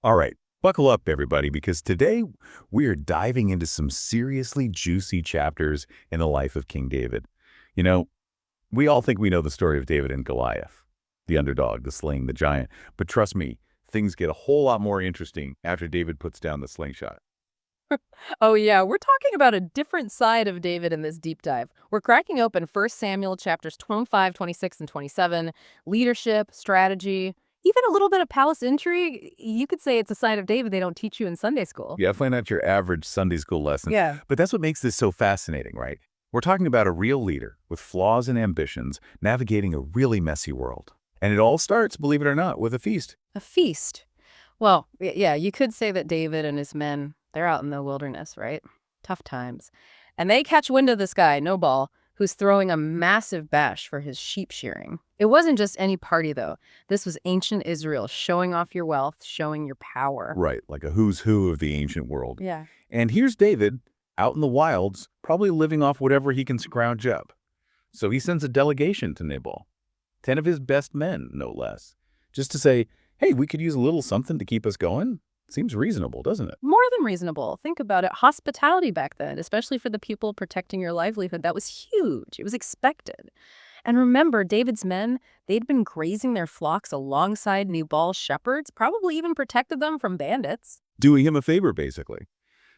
All right, buckle up, everybody, because today we are diving into some seriously juicy chapters in the life of King David. You know, we all think we know the story of David and Goliath, the underdog, the slaying the giant. But trust me, things get a whole lot more interesting after David puts down the slingshot. Oh, yeah, we're talking about a different side of David in this deep dive. We're cracking open 1 Samuel chapters 25, 26, and 27, leadership, strategy, even a little bit of palace intrigue. You could say it's a side of David they don't teach you in Sunday school. Yeah, find out your average Sunday school lesson. Yeah. But that's what makes this so fascinating, right? We're talking about a real leader with flaws and ambitions navigating a really messy world. And it all starts, believe it or not, with a feast. A feast. Well, yeah, you could say that David and his men, they're out in the wilderness, right? Tough times. And they catch wind of this guy, Nabal, who's throwing a massive bash for his sheep shearing. It wasn't just any party, though. This was ancient Israel, showing off your wealth, showing your power. Right, like a who's who of the ancient world. Yeah. And here's David, out in the wilds, probably living off whatever he can scrounge up. So he sends a delegation to Nabal, 10 of his best men, no less, just to say, hey, we could use a little something to keep us going. Seems reasonable, doesn't it? More than reasonable. Think about it. Hospitality back then, especially for the people protecting your livelihood, that was huge. It was expected. And remember, David's men, they'd been grazing their flocks alongside Nabal's shepherds, probably even protected them from bandits. Doing him a favor, basically.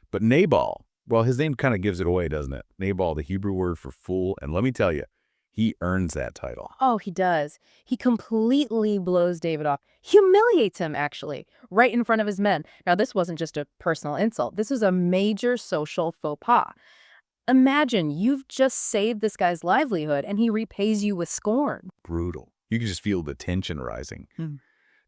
But Nabal, well, his name kind of gives it away, doesn't it? Nabal, the Hebrew word for fool. And let me tell you, he earns that title. Oh, he does. He completely blows David off, humiliates him, actually, right in front of his men. Now, this wasn't just a personal insult. This was a major social faux pas. Imagine you've just saved this guy's livelihood and he repays you with scorn. Brutal. You can just feel the tension rising. Hmm.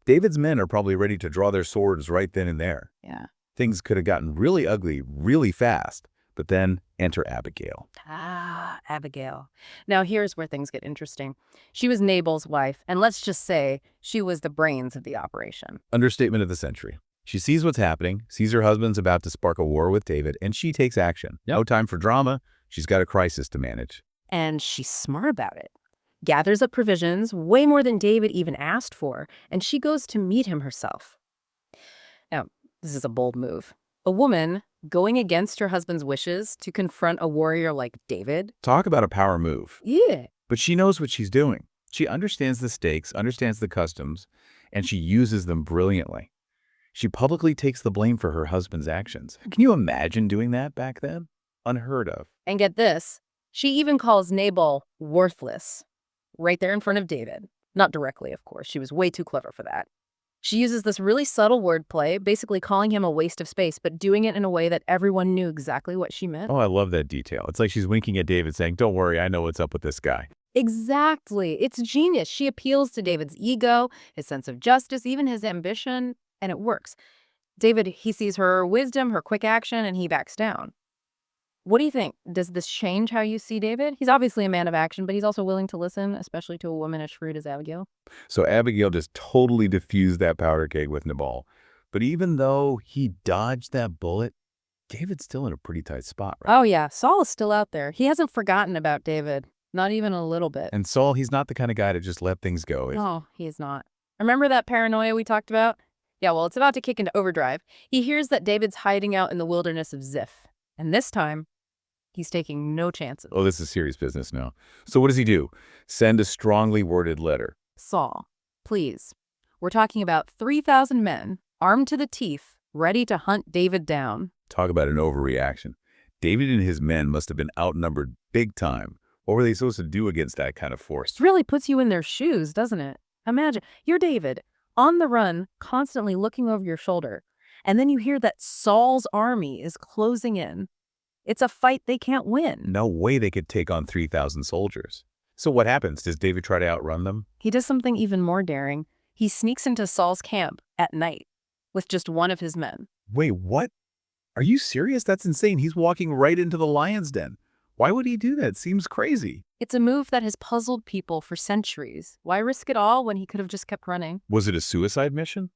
David's men are probably ready to draw their swords right then and there. Yeah. Things could have gotten really ugly really fast. But then enter Abigail. Ah, Abigail. Now, here's where things get interesting. She was Nabal's wife, and let's just say she was the brains of the operation. Understatement of the century. She sees what's happening, sees her husband's about to spark a war with David, and she takes action. No time for drama. She's got a crisis to manage. And she's smart about it. Gathers up provisions, way more than David even asked for, and she goes to meet him herself. Now, this is a bold move. A woman going against her husband's wishes to confront a warrior like David. Talk about a power move. Yeah. But she knows what she's doing. She understands the stakes, understands the customs, and she uses them brilliantly. She publicly takes the blame for her husband's actions. Can you imagine doing that back then? Unheard of. And get this, she even calls Nabal worthless, right there in front of David. Not directly, of course. She was way too clever for that. She uses this really subtle wordplay, basically calling him a waste of space, but doing it in a way that everyone knew exactly what she meant. Oh, I love that detail. It's like she's winking at David saying, don't worry, I know what's up with this guy. Exactly. It's genius. She appeals to David's ego, his sense of justice, even his ambition, and it works. David, he sees her wisdom, her quick action, and he backs down. What do you think? Does this change how you see David? He's obviously a man of action, but he's also willing to listen, especially to a woman as shrewd as Abigail. So Abigail just totally diffused that powder keg with Nabal. But even though he dodged that bullet, David's still in a pretty tight spot, right? Oh, yeah. Saul is still out there. He hasn't forgotten about David. Not even a little bit. And Saul, he's not the kind of guy to just let things go. No, he is not. Remember that paranoia we talked about? Yeah, well, it's about to kick into overdrive. He hears that David's hiding out in the wilderness of Ziph. And this time, he's taking no chances. Oh, this is serious business now. So what does he do? Send a strongly worded letter. Saul, please. We're talking about 3,000 men, armed to the teeth, ready to hunt David down. Talk about an overreaction. David and his men must have been outnumbered big time. What were they supposed to do against that kind of force? It really puts you in their shoes, doesn't it? Imagine, you're David, on the run, constantly looking over your shoulder. And then you hear that Saul's army is closing in. It's a fight they can't win. No way they could take on 3,000 soldiers. So what happens? Does David try to outrun them? He does something even more daring. He sneaks into Saul's camp at night with just one of his men. Wait, what? Are you serious? That's insane. He's walking right into the lion's den. Why would he do that? Seems crazy. It's a move that has puzzled people for centuries. Why risk it all when he could have just kept running? Was it a suicide mission?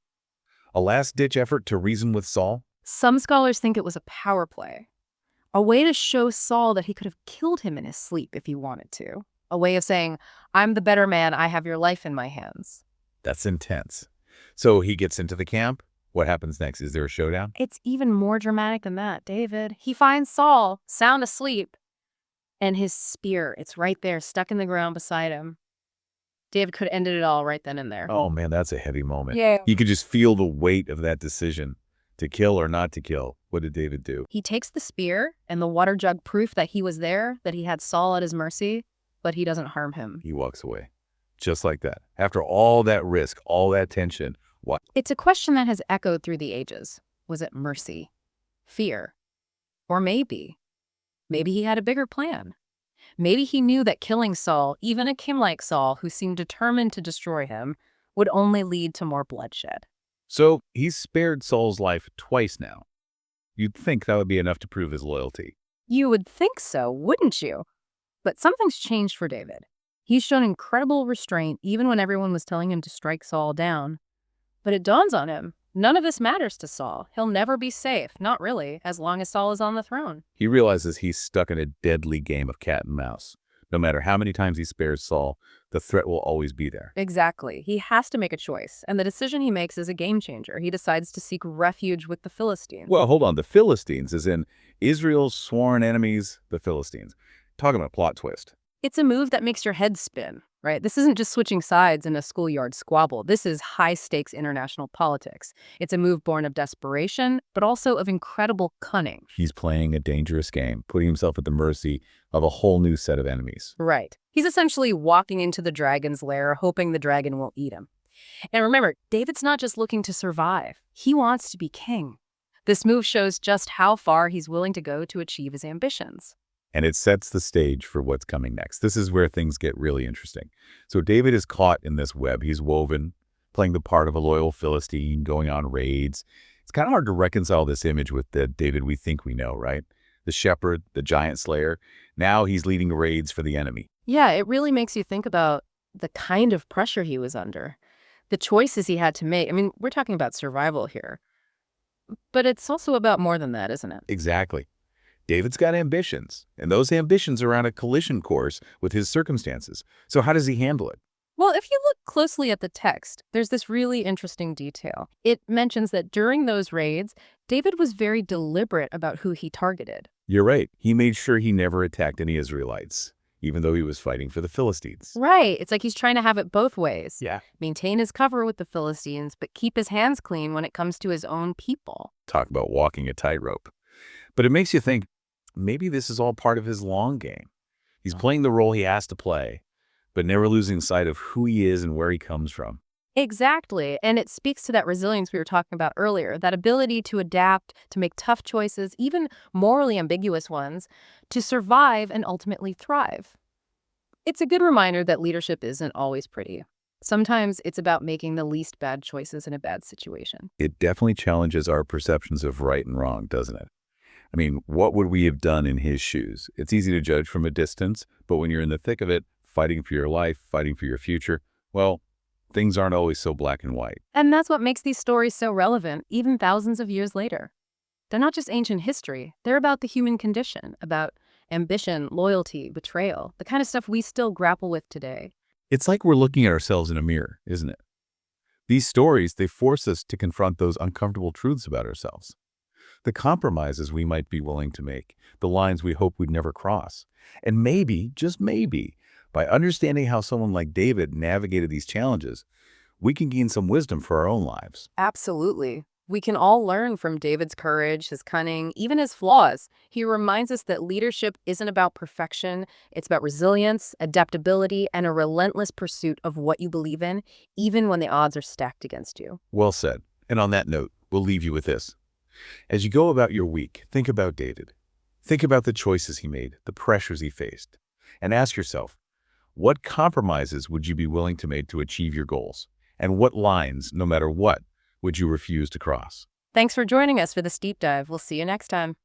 A last-ditch effort to reason with Saul? Some scholars think it was a power play. A way to show Saul that he could have killed him in his sleep if he wanted to. A way of saying, I'm the better man, I have your life in my hands. That's intense. So he gets into the camp. What happens next? Is there a showdown? It's even more dramatic than that, David. He finds Saul sound asleep, and his spear, it's right there, stuck in the ground beside him. David could have ended it all right then and there. Oh, man, that's a heavy moment. Yeah. You could just feel the weight of that decision to kill or not to kill. What did David do? He takes the spear and the water jug, proof that he was there, that he had Saul at his mercy, but he doesn't harm him. He walks away. Just like that. After all that risk, all that tension, what? It's a question that has echoed through the ages. Was it mercy? Fear? Or maybe he had a bigger plan. Maybe he knew that killing Saul, even a king like Saul who seemed determined to destroy him, would only lead to more bloodshed. So he's spared Saul's life twice now. You'd think that would be enough to prove his loyalty. You would think so, wouldn't you? But something's changed for David. He's shown incredible restraint even when everyone was telling him to strike Saul down. But it dawns on him, none of this matters to Saul. He'll never be safe, not really, as long as Saul is on the throne. He realizes he's stuck in a deadly game of cat and mouse. No matter how many times he spares Saul, the threat will always be there. Exactly. He has to make a choice, and the decision he makes is a game changer. He decides to seek refuge with the Philistines. Well, hold on. The Philistines, as in Israel's sworn enemies, the Philistines. Talking about a plot twist. It's a move that makes your head spin, right? This isn't just switching sides in a schoolyard squabble. This is high-stakes international politics. It's a move born of desperation, but also of incredible cunning. He's playing a dangerous game, putting himself at the mercy of a whole new set of enemies. Right. He's essentially walking into the dragon's lair, hoping the dragon won't eat him. And remember, David's not just looking to survive. He wants to be king. This move shows just how far he's willing to go to achieve his ambitions. And it sets the stage for what's coming next. This is where things get really interesting. So David is caught in this web he's woven, playing the part of a loyal Philistine, going on raids. It's kind of hard to reconcile this image with the David we think we know, right? The shepherd, the giant slayer. Now he's leading raids for the enemy. Yeah, it really makes you think about the kind of pressure he was under, the choices he had to make. I mean, we're talking about survival here. But it's also about more than that, isn't it? Exactly. David's got ambitions, and those ambitions are on a collision course with his circumstances. So how does he handle it? Well, if you look closely at the text, there's this really interesting detail. It mentions that during those raids, David was very deliberate about who he targeted. You're right. He made sure he never attacked any Israelites, even though he was fighting for the Philistines. Right. It's like he's trying to have it both ways. Yeah. Maintain his cover with the Philistines, but keep his hands clean when it comes to his own people. Talk about walking a tightrope. But it makes you think, maybe this is all part of his long game. He's playing the role he has to play, but never losing sight of who he is and where he comes from. Exactly. And it speaks to that resilience we were talking about earlier, that ability to adapt, to make tough choices, even morally ambiguous ones, to survive and ultimately thrive. It's a good reminder that leadership isn't always pretty. Sometimes it's about making the least bad choices in a bad situation. It definitely challenges our perceptions of right and wrong, doesn't it? I mean, what would we have done in his shoes? It's easy to judge from a distance, but when you're in the thick of it, fighting for your life, fighting for your future, well, things aren't always so black and white. And that's what makes these stories so relevant, even thousands of years later. They're not just ancient history. They're about the human condition, about ambition, loyalty, betrayal, the kind of stuff we still grapple with today. It's like we're looking at ourselves in a mirror, isn't it? These stories, they force us to confront those uncomfortable truths about ourselves. The compromises we might be willing to make, the lines we hope we'd never cross. And maybe, just maybe, by understanding how someone like David navigated these challenges, we can gain some wisdom for our own lives. Absolutely. We can all learn from David's courage, his cunning, even his flaws. He reminds us that leadership isn't about perfection. It's about resilience, adaptability, and a relentless pursuit of what you believe in, even when the odds are stacked against you. Well said. And on that note, we'll leave you with this. As you go about your week, think about David. Think about the choices he made, the pressures he faced, and ask yourself, what compromises would you be willing to make to achieve your goals? And what lines, no matter what, would you refuse to cross? Thanks for joining us for this deep dive. We'll see you next time.